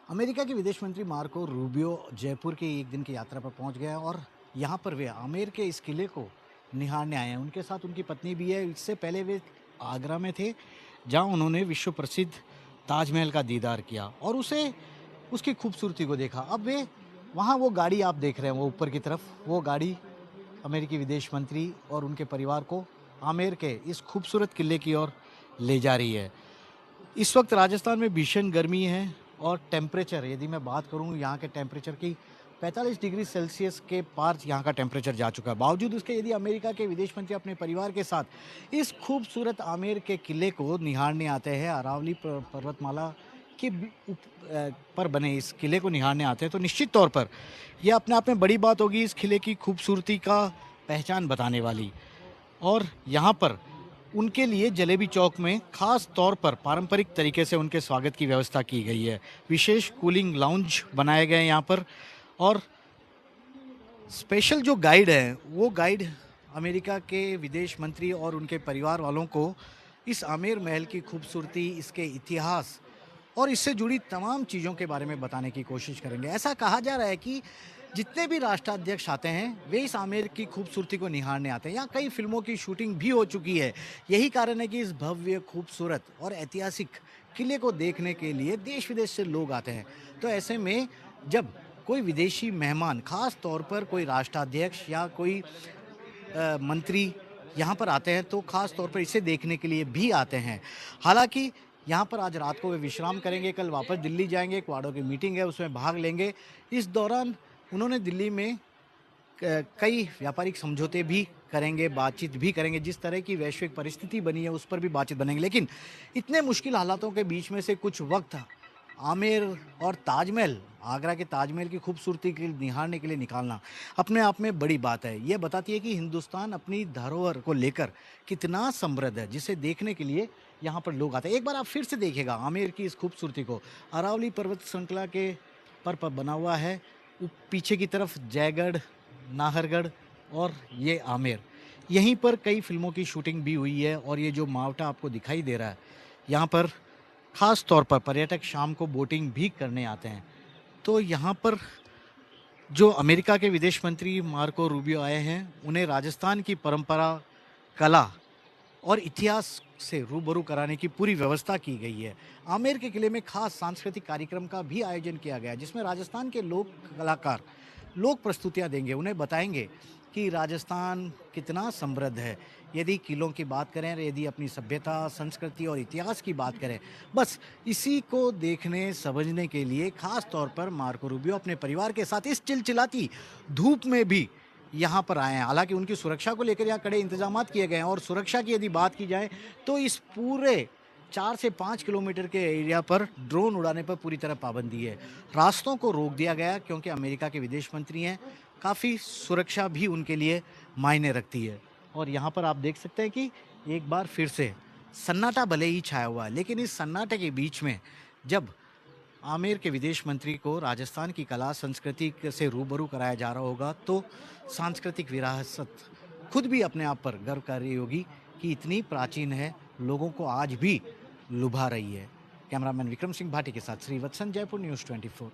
America के विदेश मंत्री मार्को रूबियो जयपुर की एक दिन की यात्रा पर पहुंच गए हैं और यहाँ पर वे आमेर के इस किले को निहारने आए हैं। उनके साथ उनकी पत्नी भी है। इससे पहले वे आगरा में थे, जहाँ उन्होंने विश्व प्रसिद्ध ताजमहल का दीदार किया और उसे उसकी खूबसूरती को देखा। अब वे वहाँ वो गाड़ी आप देख रहे हैं, वो ऊपर की तरफ वो गाड़ी अमेरिकी विदेश मंत्री और उनके परिवार को आमेर के इस खूबसूरत किले की ओर ले जा रही है। इस वक्त राजस्थान में भीषण गर्मी है और टेम्परेचर, यदि मैं बात करूं यहाँ के टेम्परेचर की, 45 डिग्री सेल्सियस के पार यहाँ का टेम्परेचर जा चुका है। बावजूद उसके यदि अमेरिका के विदेश मंत्री अपने परिवार के साथ इस खूबसूरत आमेर के किले को निहारने आते हैं, अरावली पर्वतमाला के पर बने इस किले को निहारने आते हैं, तो निश्चित तौर पर यह अपने आप में बड़ी बात होगी, इस किले की खूबसूरती का पहचान बताने वाली। और यहाँ पर उनके लिए जलेबी चौक में खास तौर पर पारंपरिक तरीके से उनके स्वागत की व्यवस्था की गई है। विशेष कूलिंग लाउंज बनाए गए हैं यहाँ पर और स्पेशल जो गाइड है वो गाइड अमेरिका के विदेश मंत्री और उनके परिवार वालों को इस आमेर महल की खूबसूरती, इसके इतिहास और इससे जुड़ी तमाम चीज़ों के बारे में बताने की कोशिश करेंगे। ऐसा कहा जा रहा है कि जितने भी राष्ट्राध्यक्ष आते हैं वे इस आमेर की खूबसूरती को निहारने आते हैं। यहाँ कई फिल्मों की शूटिंग भी हो चुकी है। यही कारण है कि इस भव्य, खूबसूरत और ऐतिहासिक किले को देखने के लिए देश विदेश से लोग आते हैं। तो ऐसे में जब कोई विदेशी मेहमान, खास तौर पर कोई राष्ट्राध्यक्ष या कोई मंत्री यहाँ पर आते हैं, तो खास तौर पर इसे देखने के लिए भी आते हैं। हालांकि यहाँ पर आज रात को वे विश्राम करेंगे, कल वापस दिल्ली जाएंगे, क्वाडो की मीटिंग है उसमें भाग लेंगे। इस दौरान उन्होंने दिल्ली में कई व्यापारिक समझौते भी करेंगे, बातचीत भी करेंगे। जिस तरह की वैश्विक परिस्थिति बनी है उस पर भी बातचीत बनेंगे। लेकिन इतने मुश्किल हालातों के बीच में से कुछ वक्त आमेर और ताजमहल, आगरा के ताजमहल की खूबसूरती के निहारने के लिए निकालना अपने आप में बड़ी बात है। ये बताती है कि हिंदुस्तान अपनी धरोहर को लेकर कितना समृद्ध है, जिसे देखने के लिए यहाँ पर लोग आते हैं। एक बार आप फिर से देखिएगा आमेर की इस खूबसूरती को। अरावली पर्वत श्रृंखला के पर बना हुआ है, पीछे की तरफ जयगढ़, नाहरगढ़ और ये आमेर। यहीं पर कई फिल्मों की शूटिंग भी हुई है और ये जो मावटा आपको दिखाई दे रहा है, यहाँ पर ख़ास तौर पर पर्यटक शाम को बोटिंग भी करने आते हैं। तो यहाँ पर जो अमेरिका के विदेश मंत्री मार्को रूबियो आए हैं, उन्हें राजस्थान की परंपरा, कला और इतिहास से रूबरू कराने की पूरी व्यवस्था की गई है। आमेर के किले में खास सांस्कृतिक कार्यक्रम का भी आयोजन किया गया है, जिसमें राजस्थान के लोक कलाकार लोक प्रस्तुतियां देंगे, उन्हें बताएंगे कि राजस्थान कितना समृद्ध है। यदि किलों की बात करें, यदि अपनी सभ्यता, संस्कृति और इतिहास की बात करें, बस इसी को देखने समझने के लिए खास तौर पर मार्को रूबियो अपने परिवार के साथ इस चिलचिलाती धूप में भी यहाँ पर आए हैं। हालांकि उनकी सुरक्षा को लेकर यहाँ कड़े इंतजामात किए गए हैं और सुरक्षा की यदि बात की जाए तो इस पूरे 4 से 5 किलोमीटर के एरिया पर ड्रोन उड़ाने पर पूरी तरह पाबंदी है। रास्तों को रोक दिया गया क्योंकि अमेरिका के विदेश मंत्री हैं, काफ़ी सुरक्षा भी उनके लिए मायने रखती है। और यहाँ पर आप देख सकते हैं कि एक बार फिर से सन्नाटा भले ही छाया हुआ है, लेकिन इस सन्नाटे के बीच में जब आमेर के विदेश मंत्री को राजस्थान की कला संस्कृति से रूबरू कराया जा रहा होगा, तो सांस्कृतिक विरासत खुद भी अपने आप पर गर्व कर रही होगी कि इतनी प्राचीन है, लोगों को आज भी लुभा रही है। कैमरामैन विक्रम सिंह भाटी के साथ श्रीवत्सन, जयपुर न्यूज़ 24।